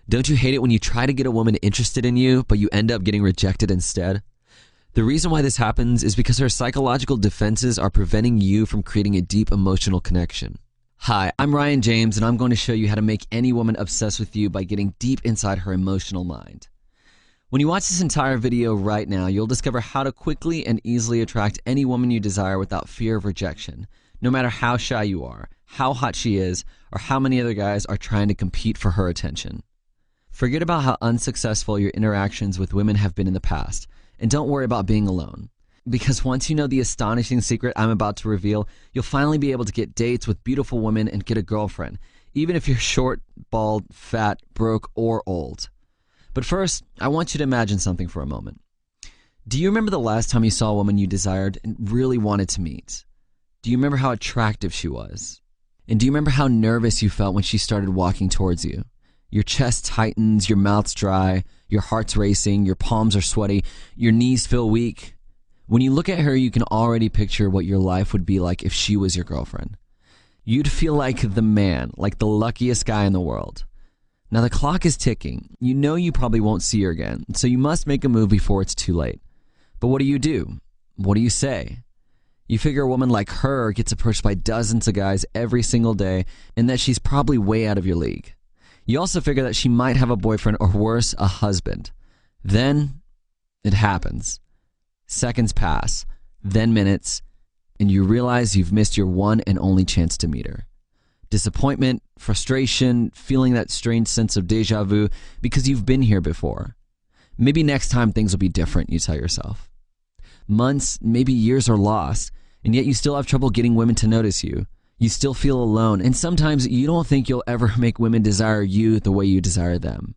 Don't you hate it when you try to get a woman interested in you, but you end up getting rejected instead? The reason why this happens is because her psychological defenses are preventing you from creating a deep emotional connection. Hi, I'm Ryan James, and I'm going to show you how to make any woman obsessed with you by getting deep inside her emotional mind. When you watch this entire video right now, you'll discover how to quickly and easily attract any woman you desire without fear of rejection, no matter how shy you are, how hot she is, or how many other guys are trying to compete for her attention. Forget about how unsuccessful your interactions with women have been in the past, and don't worry about being alone. Because once you know the astonishing secret I'm about to reveal, you'll finally be able to get dates with beautiful women and get a girlfriend, even if you're short, bald, fat, broke, or old. But first, I want you to imagine something for a moment. Do you remember the last time you saw a woman you desired and really wanted to meet? Do you remember how attractive she was? And do you remember how nervous you felt when she started walking towards you? Your chest tightens, your mouth's dry, your heart's racing, your palms are sweaty, your knees feel weak. When you look at her, you can already picture what your life would be like if she was your girlfriend. You'd feel like the man, like the luckiest guy in the world. Now the clock is ticking. You know you probably won't see her again, so you must make a move before it's too late. But what do? What do you say? You figure a woman like her gets approached by dozens of guys every single day and that she's probably way out of your league. You also figure that she might have a boyfriend or worse, a husband. Then it happens. Seconds pass, then minutes, and you realize you've missed your one and only chance to meet her. Disappointment, frustration, feeling that strange sense of deja vu because you've been here before. Maybe next time things will be different, you tell yourself. Months, maybe years are lost, and yet you still have trouble getting women to notice you. You still feel alone, and sometimes you don't think you'll ever make women desire you the way you desire them.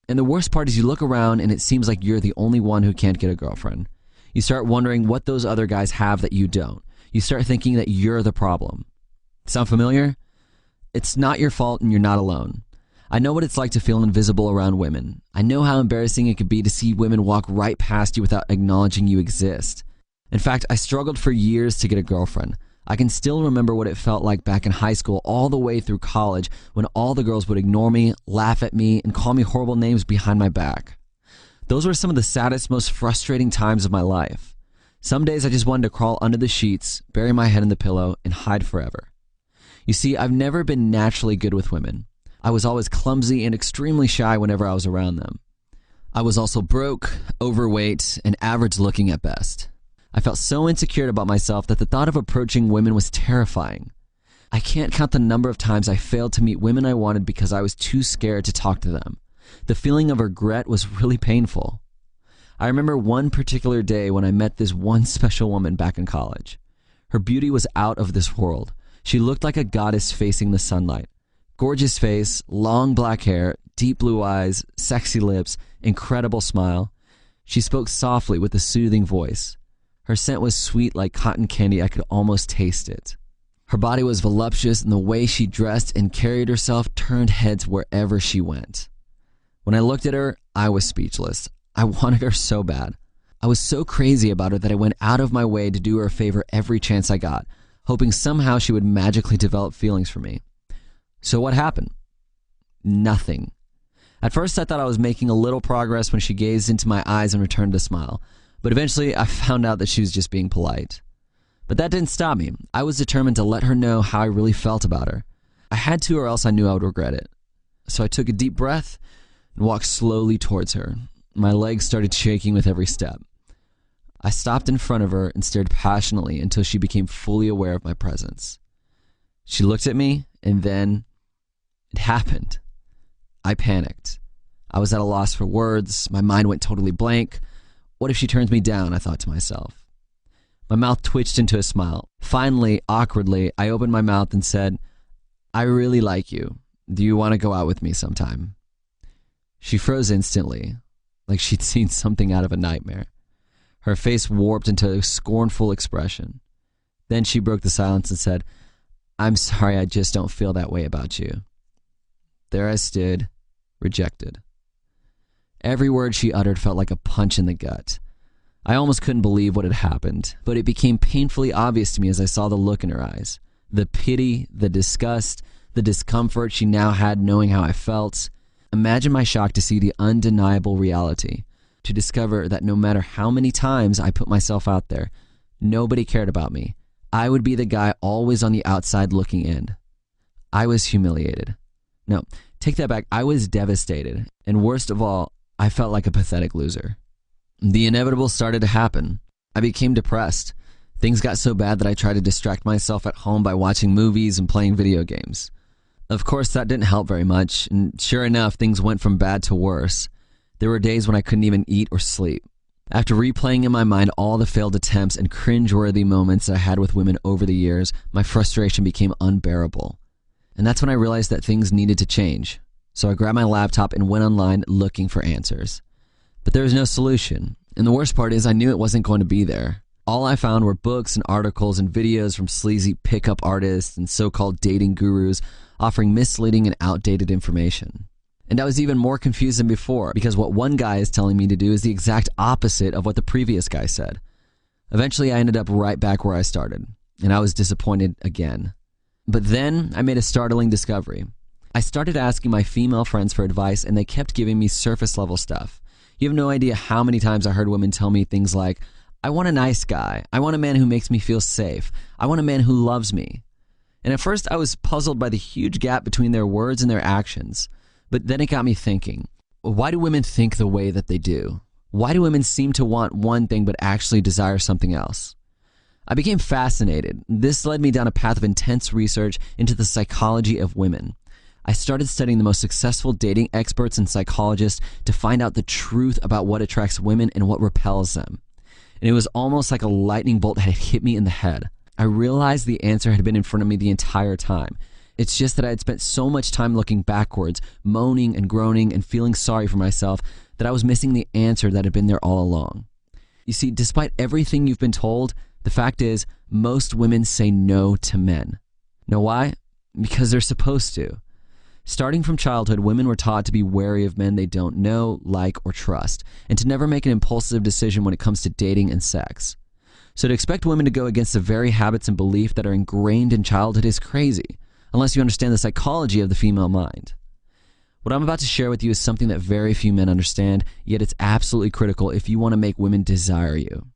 And the worst part is you look around and it seems like you're the only one who can't get a girlfriend. You start wondering what those other guys have that you don't. You start thinking that you're the problem. Sound familiar? It's not your fault and you're not alone. I know what it's like to feel invisible around women. I know how embarrassing it could be to see women walk right past you without acknowledging you exist. In fact, I struggled for years to get a girlfriend. I can still remember what it felt like back in high school all the way through college when all the girls would ignore me, laugh at me, and call me horrible names behind my back. Those were some of the saddest, most frustrating times of my life. Some days I just wanted to crawl under the sheets, bury my head in the pillow, and hide forever. You see, I've never been naturally good with women. I was always clumsy and extremely shy whenever I was around them. I was also broke, overweight, and average looking at best. I felt so insecure about myself that the thought of approaching women was terrifying. I can't count the number of times I failed to meet women I wanted because I was too scared to talk to them. The feeling of regret was really painful. I remember one particular day when I met this one special woman back in college. Her beauty was out of this world. She looked like a goddess facing the sunlight. Gorgeous face, long black hair, deep blue eyes, sexy lips, incredible smile. She spoke softly with a soothing voice. Her scent was sweet like cotton candy. I could almost taste it. Her body was voluptuous, and the way she dressed and carried herself turned heads wherever she went. When I looked at her, I was speechless. I wanted her so bad. I was so crazy about her that I went out of my way to do her a favor every chance I got, hoping somehow she would magically develop feelings for me. So what happened? Nothing. At first I thought I was making a little progress when she gazed into my eyes and returned a smile, but eventually I found out that she was just being polite. But that didn't stop me. I was determined to let her know how I really felt about her. I had to, or else I knew I would regret it. So I took a deep breath and walked slowly towards her. My legs started shaking with every step. I stopped in front of her and stared passionately until she became fully aware of my presence. She looked at me, and then it happened. I panicked. I was at a loss for words. My mind went totally blank. What if she turns me down? I thought to myself. My mouth twitched into a smile. Finally, awkwardly, I opened my mouth and said, "I really like you. Do you want to go out with me sometime?" She froze instantly, like she'd seen something out of a nightmare. Her face warped into a scornful expression. Then she broke the silence and said, "I'm sorry, I just don't feel that way about you." There I stood, rejected. Every word she uttered felt like a punch in the gut. I almost couldn't believe what had happened, but it became painfully obvious to me as I saw the look in her eyes. The pity, the disgust, the discomfort she now had knowing how I felt. Imagine my shock to see the undeniable reality, to discover that no matter how many times I put myself out there, nobody cared about me. I would be the guy always on the outside looking in. I was humiliated. No, take that back. I was devastated. And worst of all, I felt like a pathetic loser. The inevitable started to happen. I became depressed. Things got so bad that I tried to distract myself at home by watching movies and playing video games. Of course, that didn't help very much, and sure enough, things went from bad to worse. There were days when I couldn't even eat or sleep. After replaying in my mind all the failed attempts and cringeworthy moments I had with women over the years, my frustration became unbearable. And that's when I realized that things needed to change. So I grabbed my laptop and went online looking for answers. But there was no solution, and the worst part is I knew it wasn't going to be there. All I found were books and articles and videos from sleazy pickup artists and so-called dating gurus offering misleading and outdated information. And I was even more confused than before because what one guy is telling me to do is the exact opposite of what the previous guy said. Eventually, I ended up right back where I started, and I was disappointed again. But then I made a startling discovery. I started asking my female friends for advice, and they kept giving me surface-level stuff. You have no idea how many times I heard women tell me things like, I want a nice guy. I want a man who makes me feel safe. I want a man who loves me. And at first, I was puzzled by the huge gap between their words and their actions. But then it got me thinking, why do women think the way that they do? Why do women seem to want one thing but actually desire something else? I became fascinated. This led me down a path of intense research into the psychology of women. I started studying the most successful dating experts and psychologists to find out the truth about what attracts women and what repels them. And it was almost like a lightning bolt had hit me in the head. I realized the answer had been in front of me the entire time. It's just that I had spent so much time looking backwards, moaning and groaning and feeling sorry for myself that I was missing the answer that had been there all along. You see, despite everything you've been told, the fact is most women say no to men. Know why? Because they're supposed to. Starting from childhood, women were taught to be wary of men they don't know, like, or trust, and to never make an impulsive decision when it comes to dating and sex. So to expect women to go against the very habits and beliefs that are ingrained in childhood is crazy, unless you understand the psychology of the female mind. What I'm about to share with you is something that very few men understand, yet it's absolutely critical if you want to make women desire you.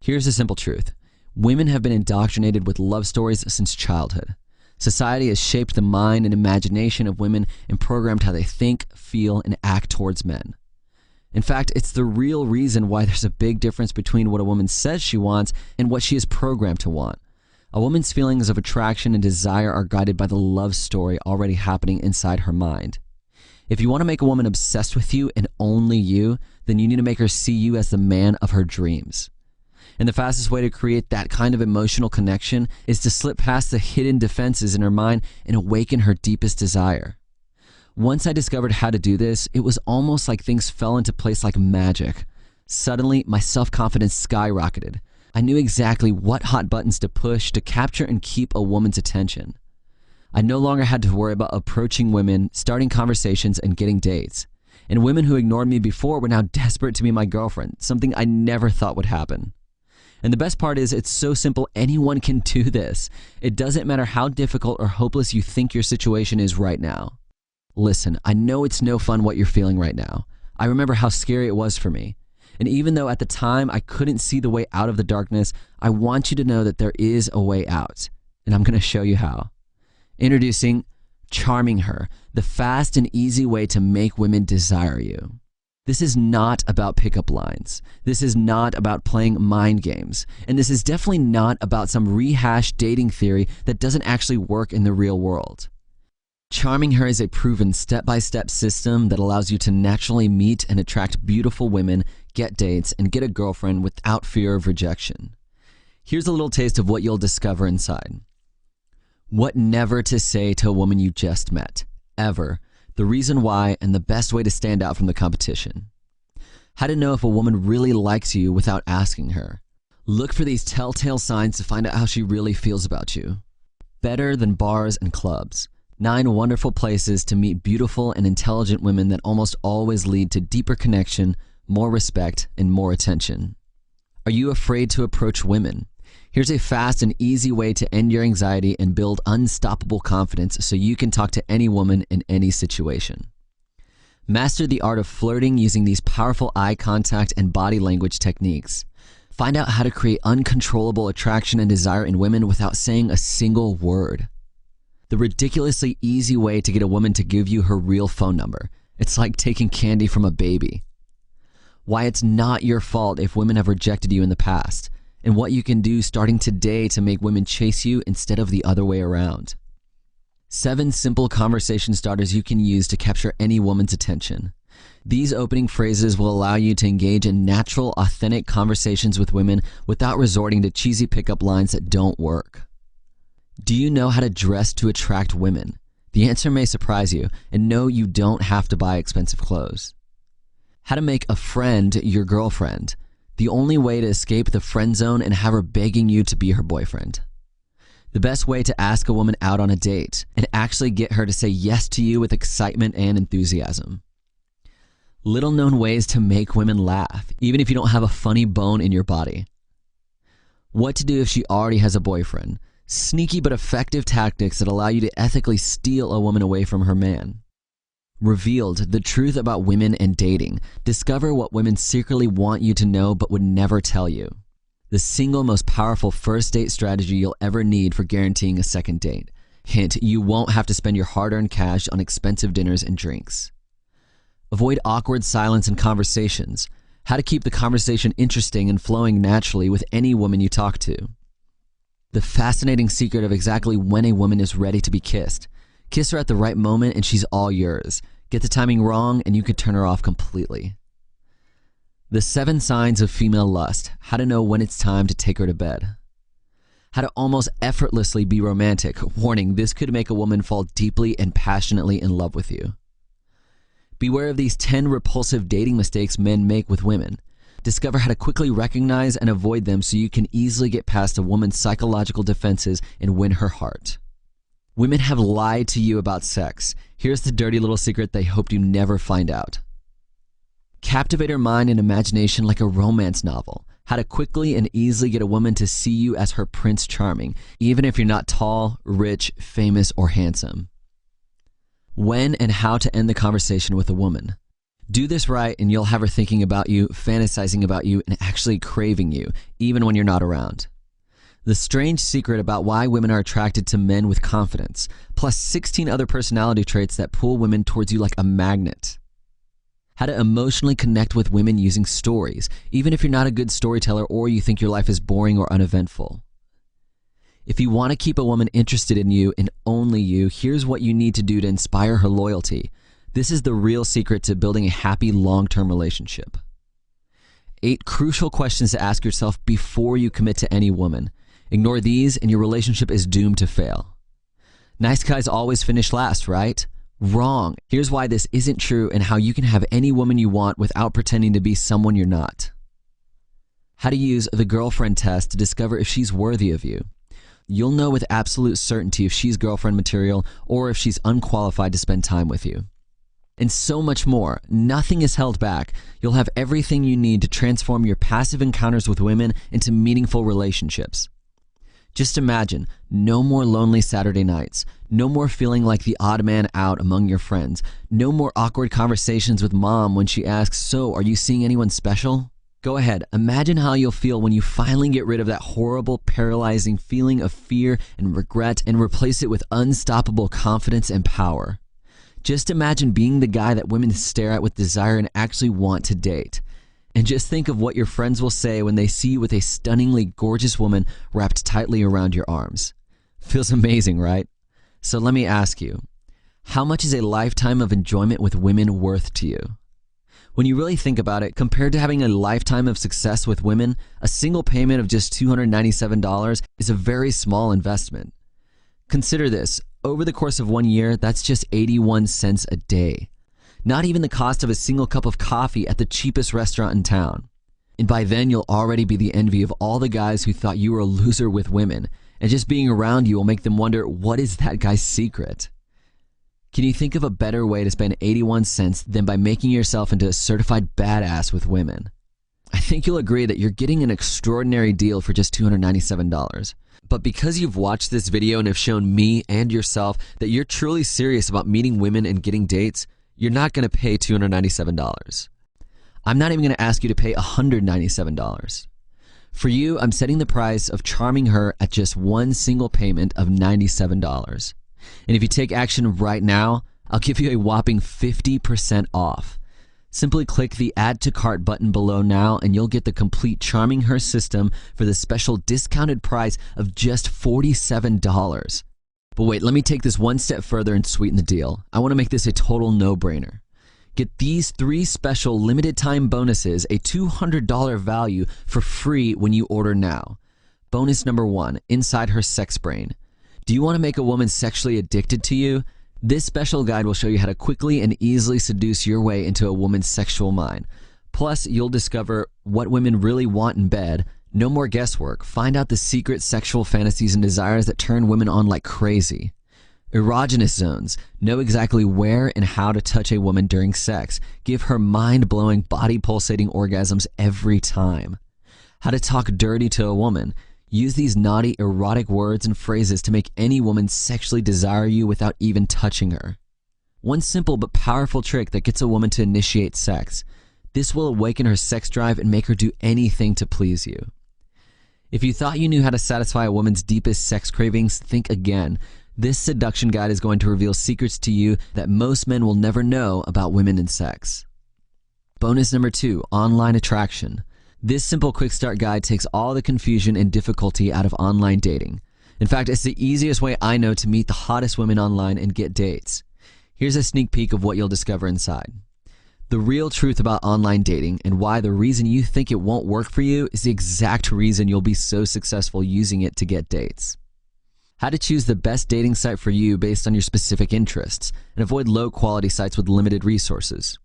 Here's the simple truth. Women have been indoctrinated with love stories since childhood. Society has shaped the mind and imagination of women and programmed how they think, feel, and act towards men. In fact, it's the real reason why there's a big difference between what a woman says she wants and what she is programmed to want. A woman's feelings of attraction and desire are guided by the love story already happening inside her mind. If you want to make a woman obsessed with you and only you, then you need to make her see you as the man of her dreams. And the fastest way to create that kind of emotional connection is to slip past the hidden defenses in her mind and awaken her deepest desire. Once I discovered how to do this, it was almost like things fell into place like magic. Suddenly, my self-confidence skyrocketed. I knew exactly what hot buttons to push to capture and keep a woman's attention. I no longer had to worry about approaching women, starting conversations, and getting dates. And women who ignored me before were now desperate to be my girlfriend, something I never thought would happen. And the best part is it's so simple, anyone can do this. It doesn't matter how difficult or hopeless you think your situation is right now. Listen, I know it's no fun what you're feeling right now. I remember how scary it was for me. And even though at the time I couldn't see the way out of the darkness, I want you to know that there is a way out. And I'm going to show you how. Introducing Charming Her, the fast and easy way to make women desire you. This is not about pickup lines. This is not about playing mind games. And this is definitely not about some rehashed dating theory that doesn't actually work in the real world. Charming Her is a proven step-by-step system that allows you to naturally meet and attract beautiful women, get dates, and get a girlfriend without fear of rejection. Here's a little taste of what you'll discover inside. What never to say to a woman you just met, ever. The reason why and the best way to stand out from the competition. How to know if a woman really likes you without asking her. Look for these telltale signs to find out how she really feels about you. Better than bars and clubs. 9 wonderful places to meet beautiful and intelligent women that almost always lead to deeper connection, more respect, and more attention. Are you afraid to approach women? Here's a fast and easy way to end your anxiety and build unstoppable confidence so you can talk to any woman in any situation. Master the art of flirting using these powerful eye contact and body language techniques. Find out how to create uncontrollable attraction and desire in women without saying a single word. The ridiculously easy way to get a woman to give you her real phone number. It's like taking candy from a baby. Why it's not your fault if women have rejected you in the past, and what you can do starting today to make women chase you instead of the other way around. 7 simple conversation starters you can use to capture any woman's attention. These opening phrases will allow you to engage in natural, authentic conversations with women without resorting to cheesy pickup lines that don't work. Do you know how to dress to attract women? The answer may surprise you, and no, you don't have to buy expensive clothes. How to make a friend your girlfriend. The only way to escape the friend zone and have her begging you to be her boyfriend. The best way to ask a woman out on a date and actually get her to say yes to you with excitement and enthusiasm. Little known ways to make women laugh, even if you don't have a funny bone in your body. What to do if she already has a boyfriend. Sneaky but effective tactics that allow you to ethically steal a woman away from her man. Revealed, the truth about women and dating. Discover what women secretly want you to know but would never tell you. The single most powerful first date strategy you'll ever need for guaranteeing a second date. Hint, you won't have to spend your hard-earned cash on expensive dinners and drinks. Avoid awkward silence in conversations. How to keep the conversation interesting and flowing naturally with any woman you talk to. The fascinating secret of exactly when a woman is ready to be kissed. Kiss her at the right moment and she's all yours. Get the timing wrong and you could turn her off completely. The 7 signs of female lust. How to know when it's time to take her to bed. How to almost effortlessly be romantic. Warning, this could make a woman fall deeply and passionately in love with you. Beware of these 10 repulsive dating mistakes men make with women. Discover how to quickly recognize and avoid them so you can easily get past a woman's psychological defenses and win her heart. Women have lied to you about sex. Here's the dirty little secret they hoped you never find out. Captivate her mind and imagination like a romance novel. How to quickly and easily get a woman to see you as her Prince Charming, even if you're not tall, rich, famous, or handsome. When and how to end the conversation with a woman. Do this right and you'll have her thinking about you, fantasizing about you, and actually craving you, even when you're not around. The strange secret about why women are attracted to men with confidence, plus 16 other personality traits that pull women towards you like a magnet. How to emotionally connect with women using stories, even if you're not a good storyteller or you think your life is boring or uneventful. If you want to keep a woman interested in you and only you, here's what you need to do to inspire her loyalty. This is the real secret to building a happy long-term relationship. 8 crucial questions to ask yourself before you commit to any woman. Ignore these and your relationship is doomed to fail. Nice guys always finish last, right? Wrong. Here's why this isn't true and how you can have any woman you want without pretending to be someone you're not. How to use the girlfriend test to discover if she's worthy of you. You'll know with absolute certainty if she's girlfriend material or if she's unqualified to spend time with you. And so much more. Nothing is held back. You'll have everything you need to transform your passive encounters with women into meaningful relationships. Just imagine, no more lonely Saturday nights, no more feeling like the odd man out among your friends, no more awkward conversations with mom when she asks, "So, are you seeing anyone special?" Go ahead, imagine how you'll feel when you finally get rid of that horrible, paralyzing feeling of fear and regret and replace it with unstoppable confidence and power. Just imagine being the guy that women stare at with desire and actually want to date. And just think of what your friends will say when they see you with a stunningly gorgeous woman wrapped tightly around your arms. Feels amazing, right? So let me ask you, how much is a lifetime of enjoyment with women worth to you? When you really think about it, compared to having a lifetime of success with women, a single payment of just $297 is a very small investment. Consider this, over the course of 1 year, that's just 81 cents a day. Not even the cost of a single cup of coffee at the cheapest restaurant in town. And by then, you'll already be the envy of all the guys who thought you were a loser with women, and just being around you will make them wonder, what is that guy's secret? Can you think of a better way to spend 81 cents than by making yourself into a certified badass with women? I think you'll agree that you're getting an extraordinary deal for just $297. But because you've watched this video and have shown me and yourself that you're truly serious about meeting women and getting dates, you're not going to pay $297. I'm not even going to ask you to pay $197. For you, I'm setting the price of charming her at just one single payment of $97. And if you take action right now, I'll give you a whopping 50% off. Simply click the Add to Cart button below now and you'll get the complete Charming Her system for the special discounted price of just $47. But wait, let me take this one step further and sweeten the deal. I want to make this a total no-brainer. Get these 3 special limited time bonuses, a $200 value for free when you order now. Bonus number 1, Inside Her Sex Brain. Do you want to make a woman sexually addicted to you? This special guide will show you how to quickly and easily seduce your way into a woman's sexual mind. Plus, you'll discover what women really want in bed. No more guesswork. Find out the secret sexual fantasies and desires that turn women on like crazy. Erogenous zones. Know exactly where and how to touch a woman during sex. Give her mind-blowing, body-pulsating orgasms every time. How to talk dirty to a woman. Use these naughty, erotic words and phrases to make any woman sexually desire you without even touching her. One simple but powerful trick that gets a woman to initiate sex. This will awaken her sex drive and make her do anything to please you. If you thought you knew how to satisfy a woman's deepest sex cravings, think again. This seduction guide is going to reveal secrets to you that most men will never know about women and sex. Bonus number 2, Online Attraction. This simple quick start guide takes all the confusion and difficulty out of online dating. In fact, it's the easiest way I know to meet the hottest women online and get dates. Here's a sneak peek of what you'll discover inside. The real truth about online dating and why the reason you think it won't work for you is the exact reason you'll be so successful using it to get dates. How to choose the best dating site for you based on your specific interests and avoid low-quality sites with limited resources.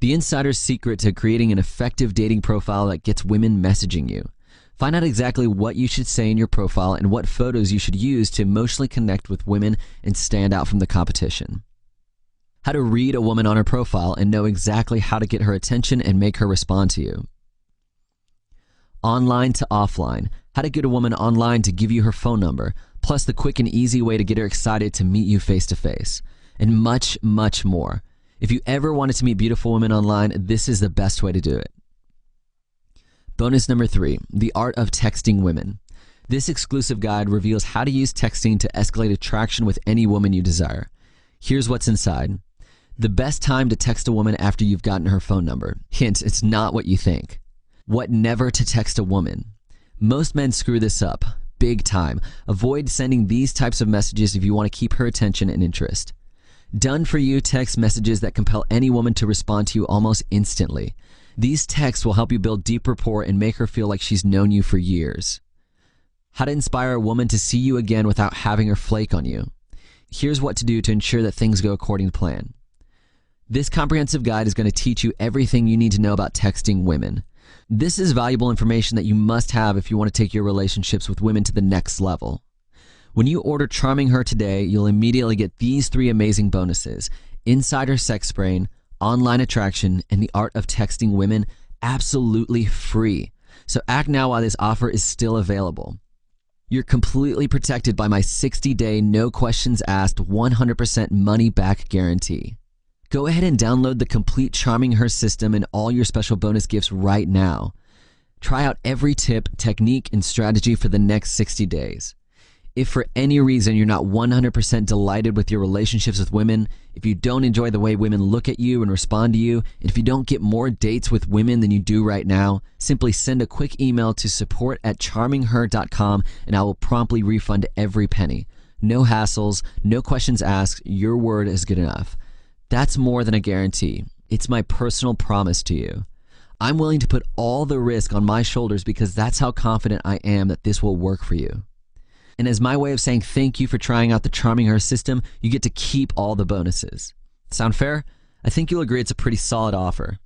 The insider's secret to creating an effective dating profile that gets women messaging you. Find out exactly what you should say in your profile and what photos you should use to emotionally connect with women and stand out from the competition. How to read a woman on her profile and know exactly how to get her attention and make her respond to you. Online to offline. How to get a woman online to give you her phone number, plus the quick and easy way to get her excited to meet you face to face. And much, much more. If you ever wanted to meet beautiful women online, this is the best way to do it. Bonus number 3, The Art of Texting Women. This exclusive guide reveals how to use texting to escalate attraction with any woman you desire. Here's what's inside. The best time to text a woman after you've gotten her phone number. Hint, it's not what you think. What never to text a woman. Most men screw this up, big time. Avoid sending these types of messages if you want to keep her attention and interest. Done for you text messages that compel any woman to respond to you almost instantly. These texts will help you build deep rapport and make her feel like she's known you for years. How to inspire a woman to see you again without having her flake on you. Here's what to do to ensure that things go according to plan. This comprehensive guide is going to teach you everything you need to know about texting women. This is valuable information that you must have if you want to take your relationships with women to the next level. When you order Charming Her today, you'll immediately get these 3 amazing bonuses: Inside Her Sex Brain, Online Attraction, and The Art of Texting Women, absolutely free. So act now while this offer is still available. You're completely protected by my 60-day, no questions asked, 100% money-back guarantee. Go ahead and download the complete Charming Her system and all your special bonus gifts right now. Try out every tip, technique, and strategy for the next 60 days. If for any reason you're not 100% delighted with your relationships with women, if you don't enjoy the way women look at you and respond to you, and if you don't get more dates with women than you do right now, simply send a quick email to support@charmingher.com and I will promptly refund every penny. No hassles, no questions asked, your word is good enough. That's more than a guarantee. It's my personal promise to you. I'm willing to put all the risk on my shoulders because that's how confident I am that this will work for you. And as my way of saying thank you for trying out the Charming Her system, you get to keep all the bonuses. Sound fair? I think you'll agree it's a pretty solid offer.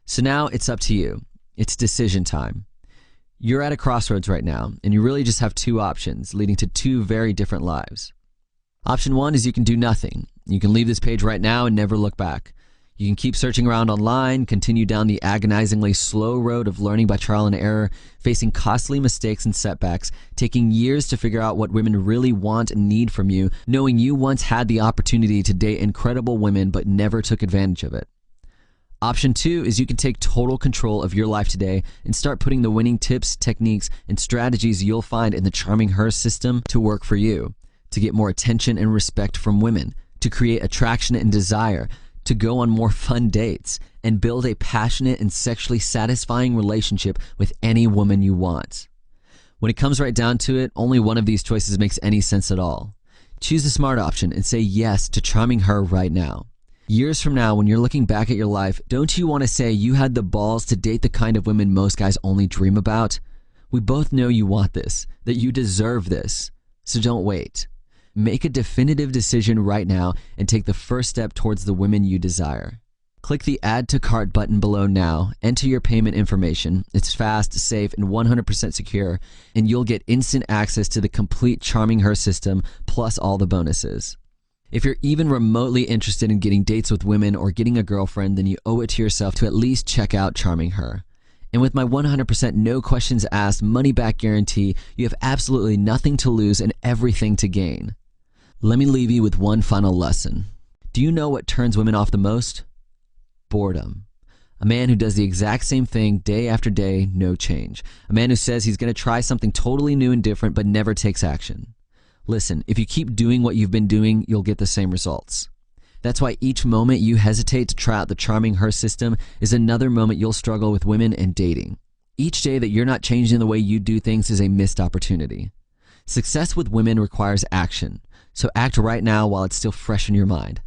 So now it's up to you. It's decision time. You're at a crossroads right now, and you really just have 2 options leading to 2 very different lives. Option 1 is you can do nothing. You can leave this page right now and never look back. You can keep searching around online, continue down the agonizingly slow road of learning by trial and error, facing costly mistakes and setbacks, taking years to figure out what women really want and need from you, knowing you once had the opportunity to date incredible women but never took advantage of it. Option 2 is you can take total control of your life today and start putting the winning tips, techniques, and strategies you'll find in the Charming Her system to work for you, to get more attention and respect from women, to create attraction and desire, to go on more fun dates, and build a passionate and sexually satisfying relationship with any woman you want. When it comes right down to it, only one of these choices makes any sense at all. Choose the smart option and say yes to Charming Her right now. Years from now, when you're looking back at your life, don't you want to say you had the balls to date the kind of women most guys only dream about? We both know you want this, that you deserve this. So don't wait. Make a definitive decision right now and take the first step towards the women you desire. Click the Add to Cart button below now, enter your payment information. It's fast, safe, and 100% secure, and you'll get instant access to the complete Charming Her system plus all the bonuses. If you're even remotely interested in getting dates with women or getting a girlfriend, then you owe it to yourself to at least check out Charming Her. And with my 100% no questions asked money-back guarantee, you have absolutely nothing to lose and everything to gain. Let me leave you with one final lesson. Do you know what turns women off the most? Boredom. A man who does the exact same thing day after day, no change. A man who says he's going to try something totally new and different but never takes action. Listen, if you keep doing what you've been doing, you'll get the same results. That's why each moment you hesitate to try out the Charming Her system is another moment you'll struggle with women and dating. Each day that you're not changing the way you do things is a missed opportunity. Success with women requires action. So act right now while it's still fresh in your mind.